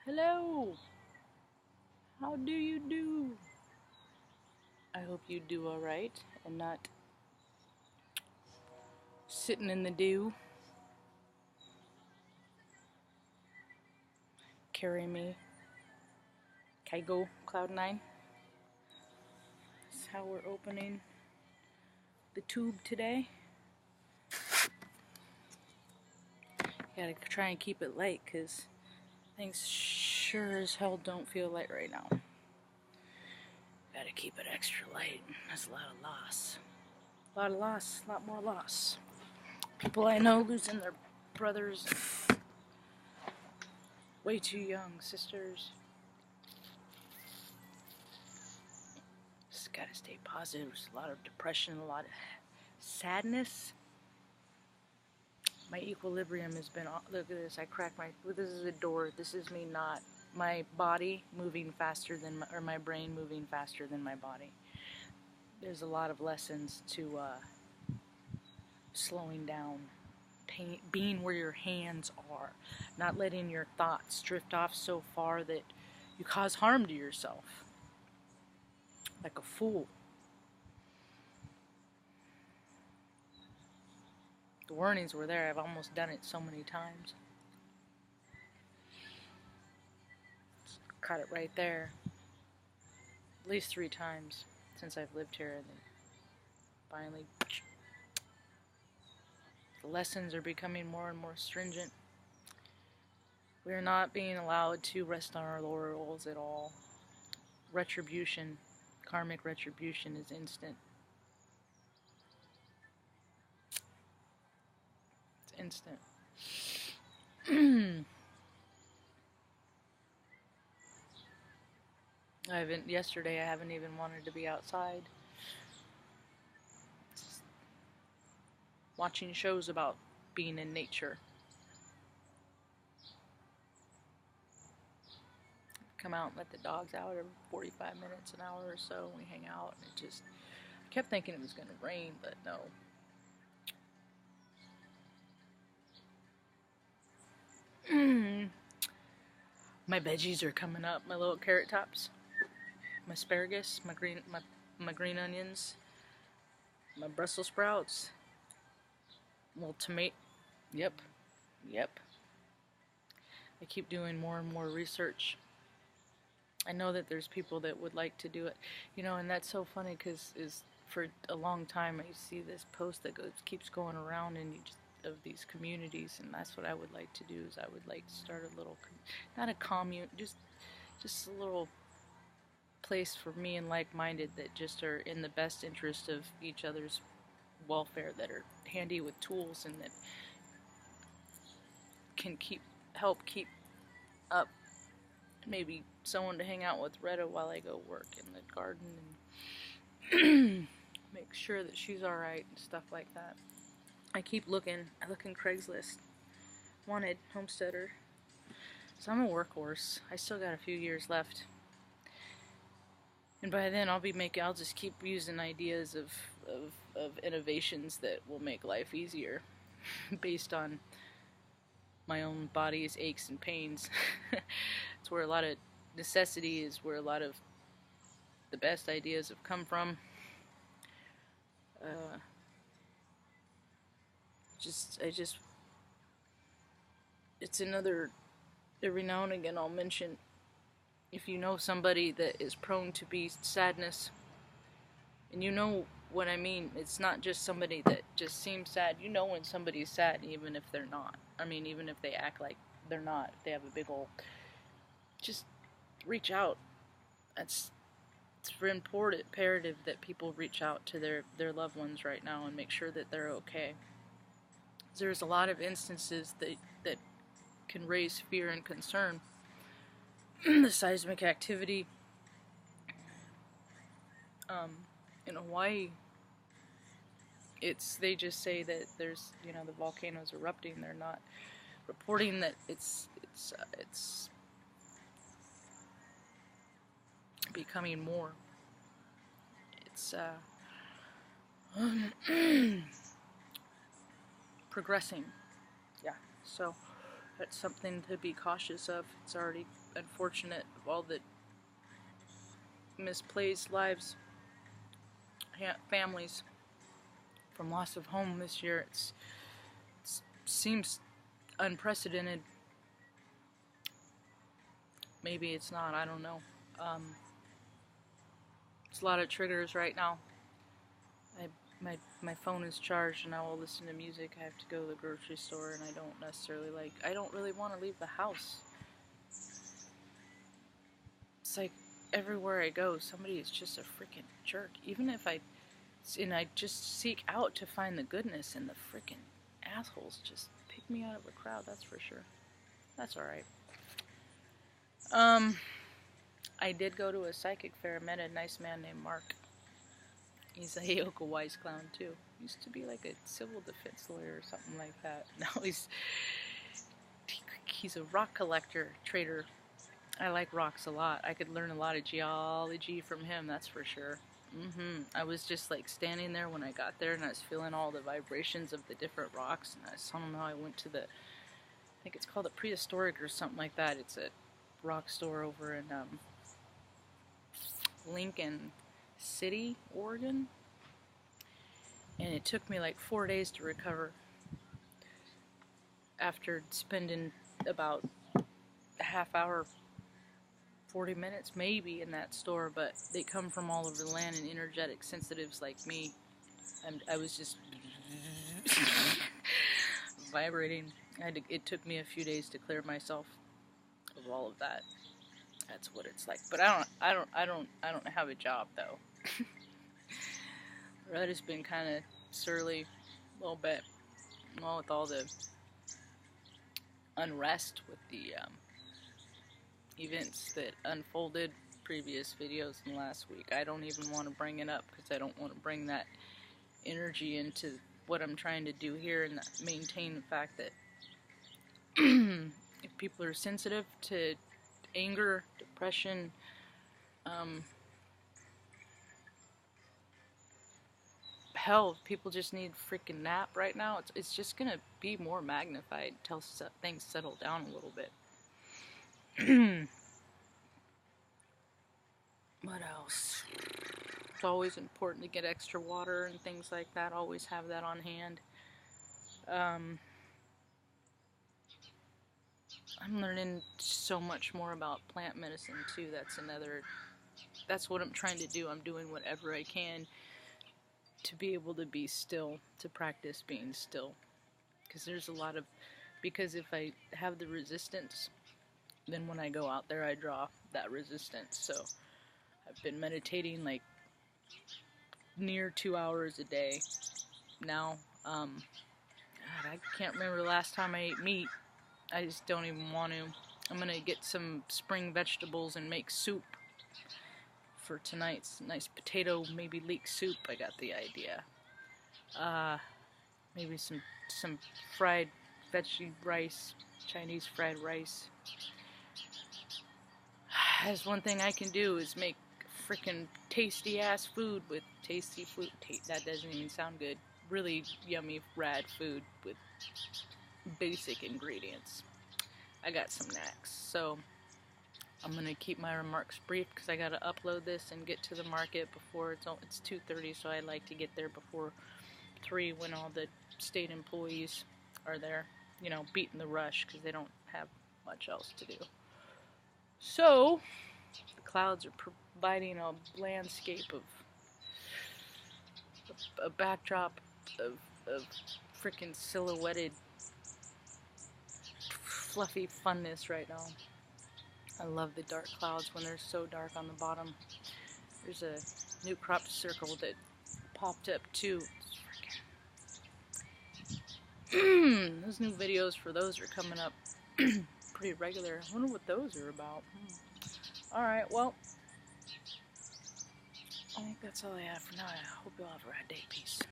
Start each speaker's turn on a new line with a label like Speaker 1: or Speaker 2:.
Speaker 1: Hello! How do you do? I hope you do alright and not sitting in the dew. Carry me. Kaigo Cloud9. That's how we're opening the tube today. Gotta try and keep it light because things sure as hell don't feel light right now. Gotta keep it extra light. That's a lot of loss. A lot of loss, a lot more loss. People I know losing their brothers. Way too young, sisters. Just gotta stay positive. There's a lot of depression, a lot of sadness. My equilibrium has been, look at this, I cracked my, this is a door, this is me not, my body moving faster than, or my brain moving faster than my body. There's a lot of lessons to slowing down, being where your hands are, not letting your thoughts drift off so far that you cause harm to yourself, like a fool. The warnings were there. I've almost done it so many times. Caught it right there. At least 3 times since I've lived here, and then finally the lessons are becoming more and more stringent. We are not being allowed to rest on our laurels at all. Retribution, karmic retribution, is instant. Instant. Yesterday I haven't even wanted to be outside. Just watching shows about being in nature. Come out and let the dogs out every 45 minutes, an hour or so, and we hang out, and it just, I kept thinking it was going to rain, but no. My veggies are coming up. My little carrot tops, my asparagus, my green onions, my Brussels sprouts, little tomato. Yep. I keep doing more and more research. I know that there's people that would like to do it, you know, and that's so funny because for a long time I see this post that keeps going around, and of these communities, and that's what I would like to do. Is I would like to start a little, not a commune, just a little place for me and like-minded that just are in the best interest of each other's welfare, that are handy with tools, and that can help keep up maybe someone to hang out with Retta while I go work in the garden, and make sure that she's alright and stuff like that. I keep looking. I look in Craigslist. Wanted homesteader. So I'm a workhorse. I still got a few years left. And by then I'll just keep using ideas of innovations that will make life easier based on my own body's aches and pains. It's where a lot of necessity is, where a lot of the best ideas have come from. It's another, every now and again I'll mention, if you know somebody that is prone to be sadness, and you know what I mean, it's not just somebody that just seems sad. You know when somebody's sad, even if they're not. I mean, even if they act like they're not, if they have a big old, just reach out. It's imperative that people reach out to their loved ones right now and make sure that they're okay. There's a lot of instances that can raise fear and concern. The seismic activity in Hawaii, they just say that there's, you know, the volcano's erupting. They're not reporting that it's becoming more. It's progressing. Yeah. So That's something to be cautious of. It's already unfortunate of all the misplaced lives, families from loss of home this year. It seems unprecedented. Maybe it's not, I don't know. It's a lot of triggers right now. My phone is charged and I will listen to music. I have to go to the grocery store and I don't really want to leave the house. It's like everywhere I go, somebody is just a freaking jerk. Even if I just seek out to find the goodness, and the freaking assholes just pick me out of a crowd, that's for sure. That's alright. I did go to a psychic fair, met a nice man named Mark. He's a Heyoka Wise clown too. Used to be like a civil defense lawyer or something like that. Now he's a rock collector, trader. I like rocks a lot. I could learn a lot of geology from him, that's for sure. I was just like standing there when I got there, and I was feeling all the vibrations of the different rocks, and I somehow I went to I think it's called a Prehistoric or something like that. It's a rock store over in Lincoln City, Oregon, and it took me like 4 days to recover after spending about a half hour, 40 minutes maybe in that store. But they come from all over the land, and energetic sensitives like me, and I was just vibrating. It took me a few days to clear myself of all of that. That's what it's like. But I don't have a job though. Red has been kind of surly a little bit, well, with all the unrest with the events that unfolded previous videos in the last week. I don't even want to bring it up because I don't want to bring that energy into what I'm trying to do here, and maintain the fact that if people are sensitive to anger, depression, hell, people just need a freaking nap right now. It's just gonna be more magnified until things settle down a little bit. What else? It's always important to get extra water and things like that. Always have that on hand. I'm learning so much more about plant medicine too. That's what I'm trying to do. I'm doing whatever I can to be able to be still, to practice being still. Because if I have the resistance, then when I go out there I draw that resistance. So I've been meditating like near 2 hours a day now. God, I can't remember the last time I ate meat. I just don't even want to. I'm gonna get some spring vegetables and make soup for tonight's nice potato, maybe leek soup. I got the idea. Maybe some fried veggie rice, Chinese fried rice. That's one thing I can do, is make freaking tasty ass food with tasty food. That doesn't even sound good. Really yummy, rad food with basic ingredients. I got some knacks, so I'm gonna keep my remarks brief because I gotta upload this and get to the market before it's 2:30. So I like to get there before 3 when all the state employees are there. You know, beating the rush because they don't have much else to do. So the clouds are providing a landscape of a backdrop of freaking silhouetted fluffy funness right now. I love the dark clouds when they're so dark on the bottom. There's a new crop circle that popped up too. Those new videos for those are coming up pretty regular. I wonder what those are about. Alright, well, I think that's all I have for now. I hope you all have a rad day. Peace.